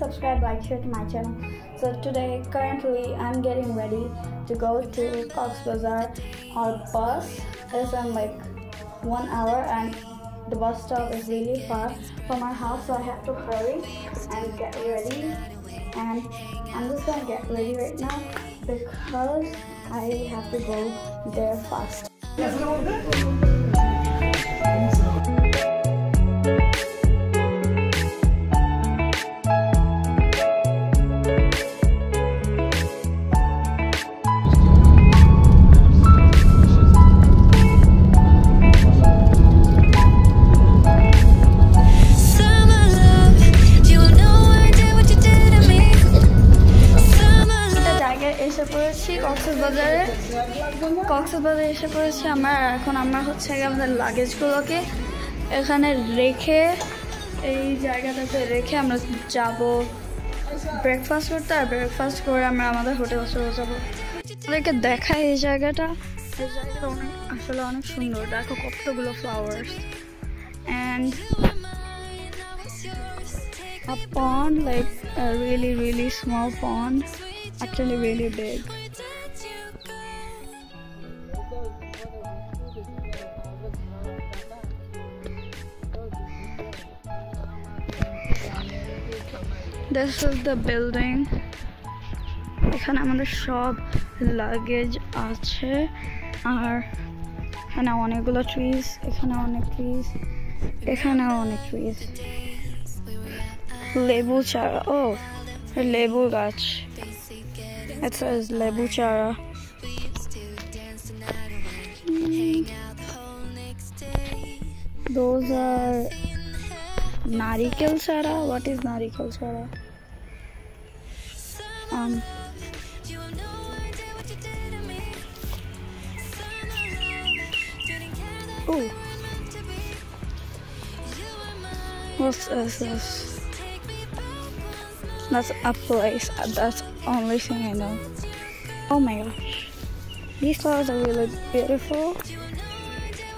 subscribe, like, share to my channel. So today, currently, I'm getting ready to go to Cox's Bazar. Our bus is in like 1 hour and the bus stop is really far from our house, so I have to hurry and get ready. And I'm just gonna get ready right now because I have to go there fast. কক্সবাজারে এসে পড়েছি আমরা। এখন আমরা হচ্ছে আমাদের লাগেজগুলোকে এখানে রেখে এই জায়গাটাতে রেখে আমরা যাব ব্রেকফাস্ট করতে, আর ব্রেকফাস্ট করে আমরা আমাদের হোটেলে চলে যাবো। ওদেরকে দেখাই এই জায়গাটা আসলে অনেক সুন্দর। দেখো কতগুলো flowers and a pond, like a really small pond, actually really big. This is the building. এখানে আমাদের সব লাগেজ আছে, আর এখানে অনেকগুলো ট্রিজ, এখানে অনেক ট্রিজ, এখানেও অনেক ট্রিজ। লেবু চারা, ও লেবু গাছ, it says লেবু চারা। Those are নারিকেল চারা। What is নারিকেল চারা? Oh, what is this? That's a place. That's the only thing I know. Oh my gosh, these flowers are really beautiful.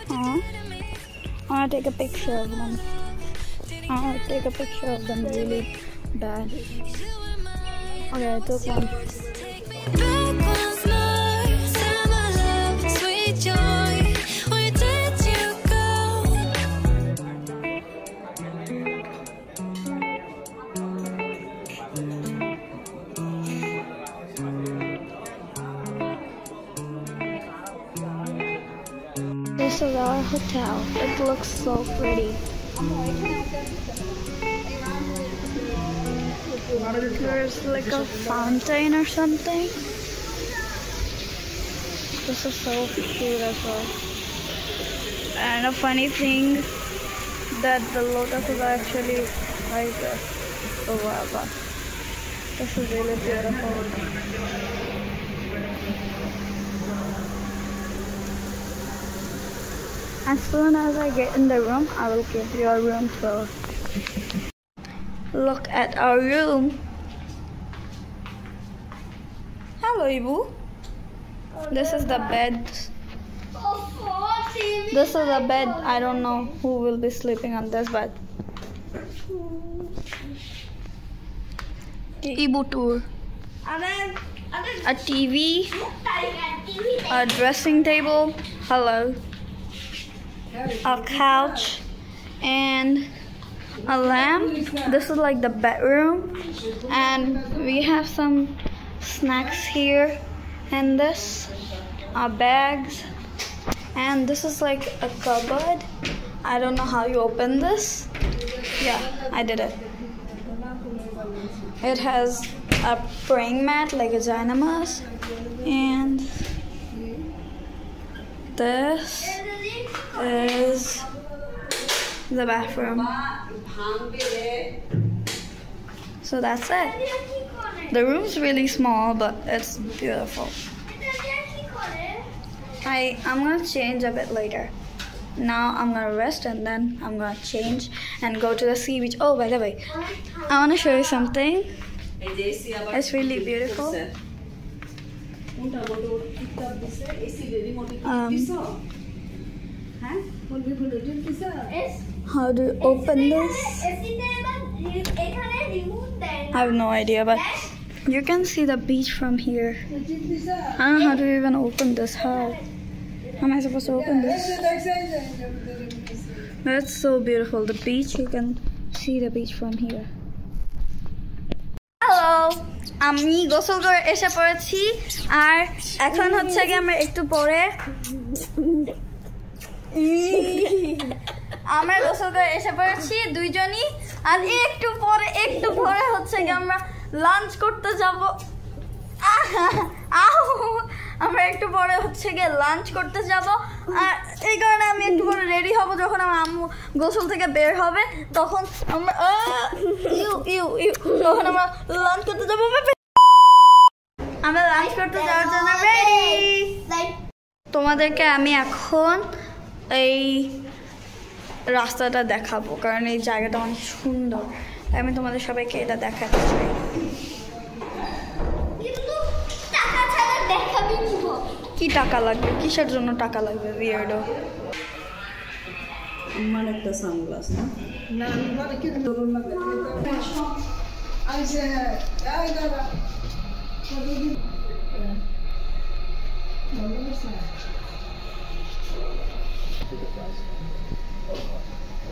I want to take a picture of them. I want to take a picture of them really bad. Okay, I took one. This is our hotel. It looks so pretty. There's like a fountain or something. This is so cute as well. And a funny thing that the lotus is actually like this. Oh wow, this is really beautiful. As soon as I get in the room, I will give you a room tour. Look at our room. Hello, Ibu. This is the bed. This is the bed. I don't know who will be sleeping on this bed. Ibu tour. A TV. A dressing table. Hello. A couch and a lamp. This is like the bedroom, and we have some snacks here, and this are bags, and this is like a cupboard. I don't know how you open this. Yeah, I did it. It has a praying mat like a Dynamas, and this is the bathroom. So that's it. The room's really small, but it's beautiful. I'm gonna change a bit later. Now I'm gonna rest and then I'm gonna change and go to the sea beach. Oh, by the way, I want to show you something. It's really beautiful. How do you open this? I have no idea, but you can see the beach from here. I don't know how to even open this. How am I supposed to open this? That's so beautiful. The beach, you can see the beach from here. Hello, আমি গোসল করে এসে পড়েছি আর এখন হচ্ছে কি আমরা একটু পরে আমরা গোসল করে এসে পড়েছি দুইজনই আর একটু পরে হচ্ছে কি আমরা লাঞ্চ করতে যাব আমরা একটু পরে হচ্ছে গিয়ে লাঞ্চ করতে যাব আর এই কারণে আমি একটু পরে রেডি হব যখন আমার আম্মু গোসল থেকে বের হবে তখন আমরা তখন আমরা লাঞ্চ করতে যাব আমরা লাঞ্চ করতে যাওয়ার জন্য রেডি তোমাদেরকে আমি এখন এই রাস্তাটা দেখাবো কারণ এই জায়গাটা অনেক সুন্দর আমি তোমাদের সবাইকে এটা দেখাতে চাই কি টাকা লাগবে কিসের জন্য টাকা লাগবে বিয়ার্ডো আমার একটা সানগ্লাস না না মানে কি ধরুন না আইসে এই দাদা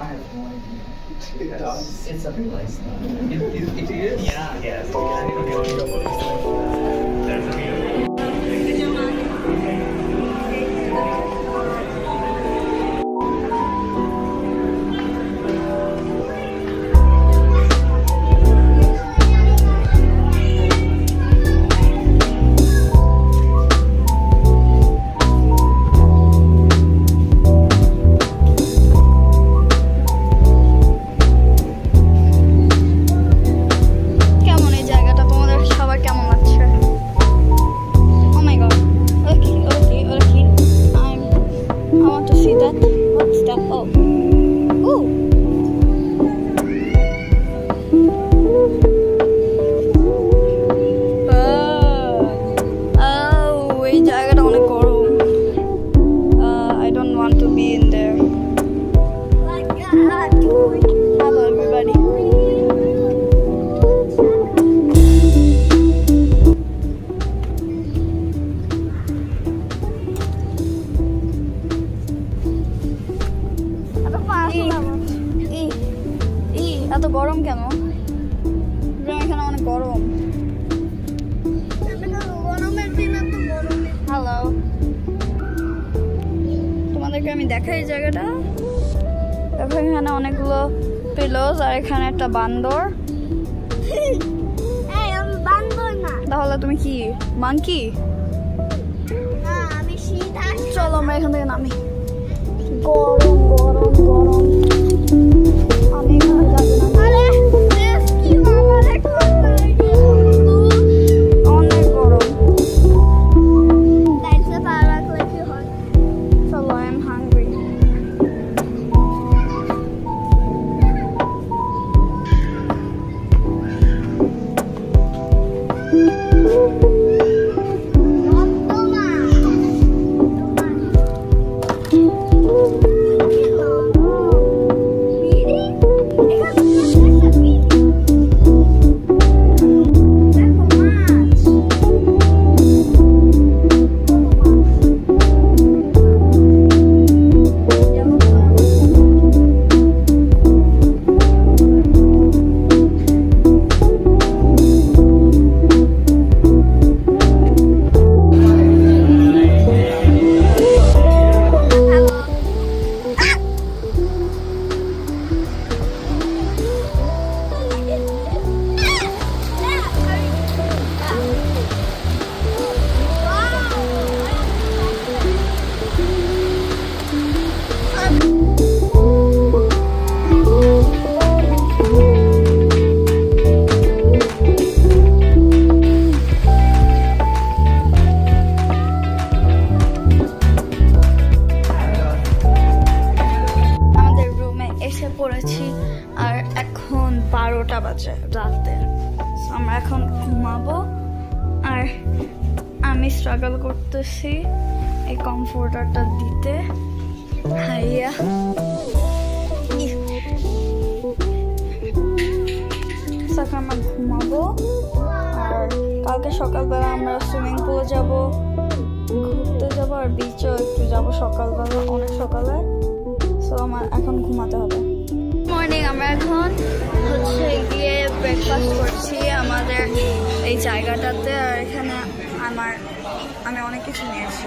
I have no idea. It's a place. It is? Yeah. Yes. There's a view. এত গরম কেন এখানে অনেক গরম হ্যালো তোমাদেরকে আমি দেখাই এই জায়গাটা দেখো এখানে অনেকগুলো পিলোজ আর এখানে একটা বান্দর তাহলে তুমি কি মাংকি চলো আমরা এখান থেকে নামি গরম গরম গরম আমি অনেক গরম চলো আই এম হাংরি পড়েছি আর এখন 12টা বাজে রাতে আমরা এখন ঘুমাবো আর আমি স্ট্রাগল করতেছি এই কমফোর্টারটা দিতে হাইয়া এখন আমরা ঘুমাবো। আর কালকে সকালবেলা আমরা সুইমিং পুলে যাব, ঘুরতে যাব, আর বিচেও একটু যাব সকালবেলা, অনেক সকালে। সো আমার এখন ঘুমাতে হবে। মর্নিং, আমরা এখন হচ্ছে গিয়ে ব্রেকফাস্ট করছি আমাদের এই জায়গাটাতে। আর এখানে আমি অনেক কিছু নিয়েছি।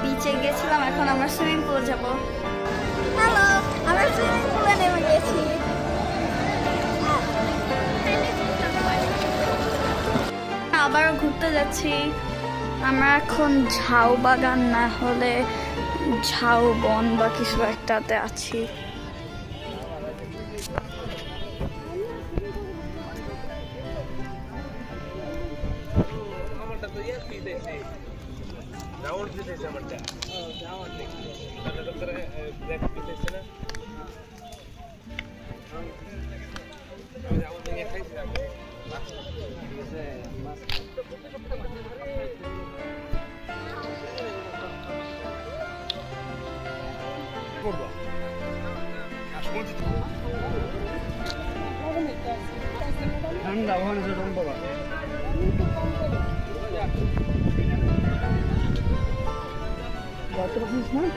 বিচে গেছিলাম, এখন আমরা সুইমিং পুলে যাব। হ্যালো, আমরা সুইমিং পুলে নেমে গেছি। আবারও ঘুরতে যাচ্ছি। আমরা এখন ঝাউ বাগান না হলে ঝাউ বন বা কিছু একটাতে আছি। राउंड भी ऐसा बनता है राउंड देखिए डॉक्टर ब्लैक भी ऐसा ना राउंड में खाई से করব আসলে ঠান্ডা ওখানে যেরকম বাবা Water is not.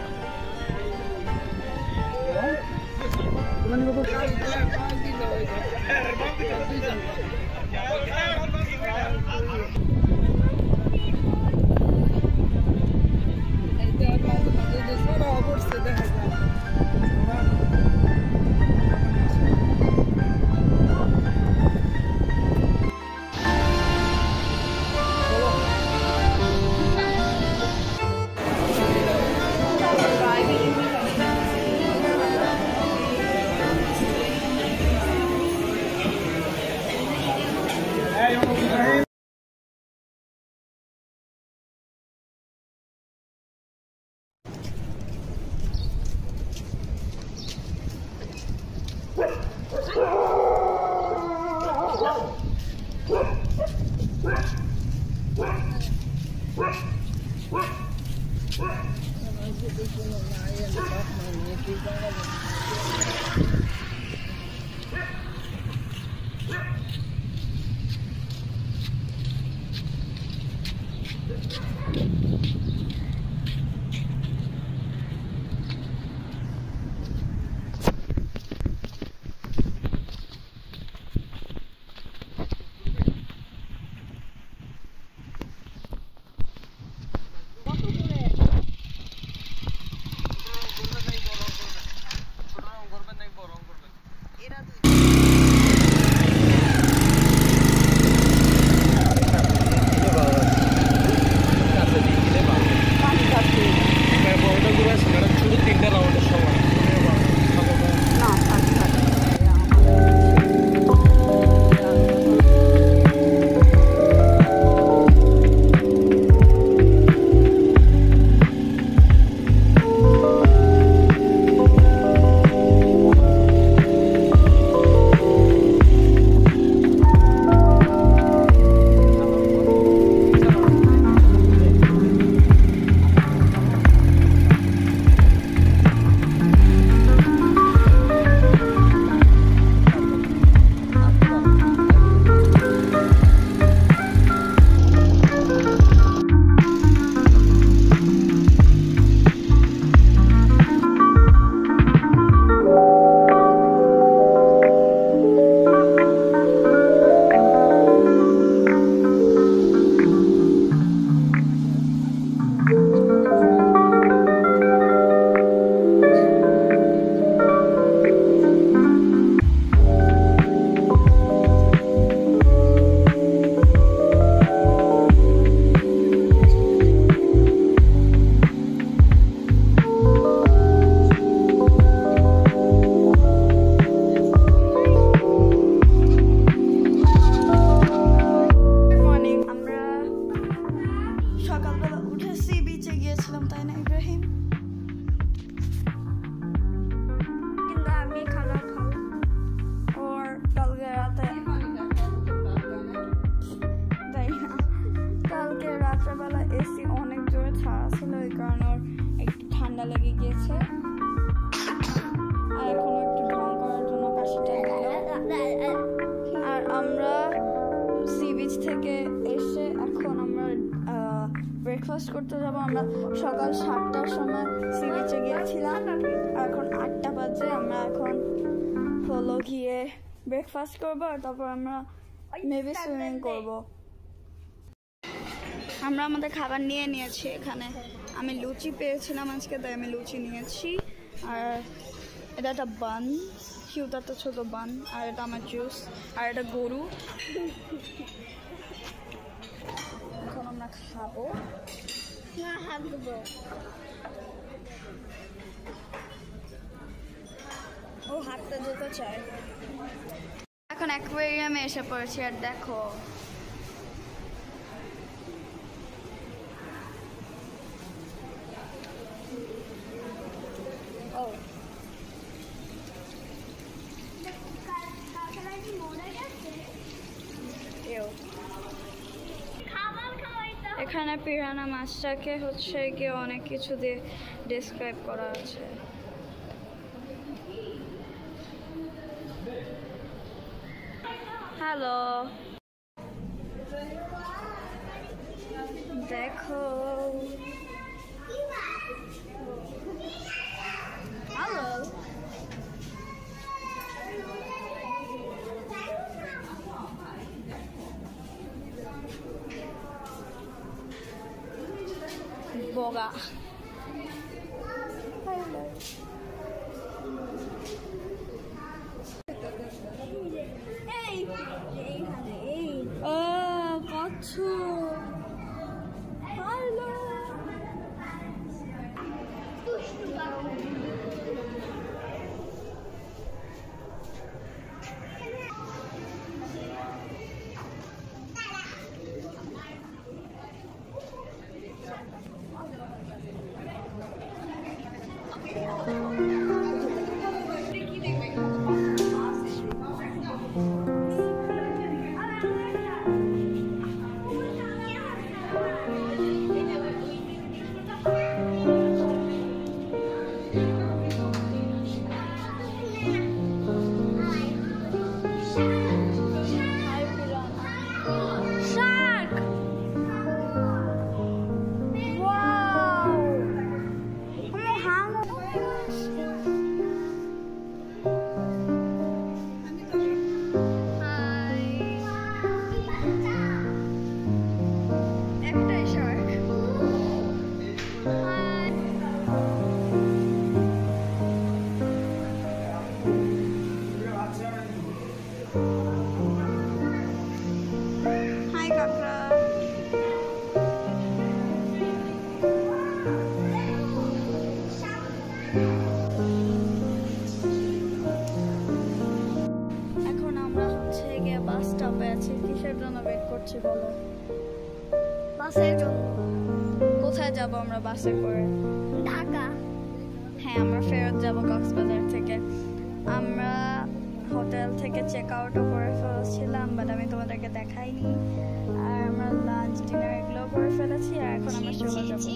ঠান্ডা লেগে গিয়েছে আর এখনো একটু ঢং করার জন্য কাশিটা দিল। আর আমরা সি বিচ থেকে এসে এখন আমরা ব্রেকফাস্ট করতে যাবো। আমরা সকাল 7টার সময় সি বিচে গিয়েছিলাম, আর এখন 8টা বাজে। আমরা এখন হলো গিয়ে ব্রেকফাস্ট করবো আর তারপর আমরা মেবি সুইমিং করবো। আমরা আমাদের খাবার নিয়ে নিয়েছি। এখানে আমি লুচি পেয়েছিলাম আজকে, তাই আমি লুচি নিয়েছি। আর এটা একটা বান, কিউট একটা ছোটো বান। আর এটা আমার জুস, আর এটা গরু। এখন আমরা খাবো। ও হাতটা যেতে চায়। এখন অ্যাকোয়ারিয়ামে এসে পড়েছি আর দেখো এখানে পিরানা মাছটাকে হচ্ছে গিয়ে অনেক কিছু দিয়ে ডেসক্রাইব করা আছে। হ্যালো, দেখো হ্যালো, বগা। ও কচ্ছপ, হ্যালো। কিসের জন্য ওয়েট করছি বলো? বাসের জন্য। কোথায় যাব আমরা বাসে করে? ঢাকা। হ্যাঁ, আমরা ফেরত যাব কক্সবাজার থেকে। আমরা হোটেল থেকে চেক আউটও করে ফেলেছিলাম, বাট আমি তোমাদেরকে দেখাইনি। আর আমরা লাঞ্চ ডিনার এগুলো করে ফেলেছি, আর এখন আমরা চলে যাবো।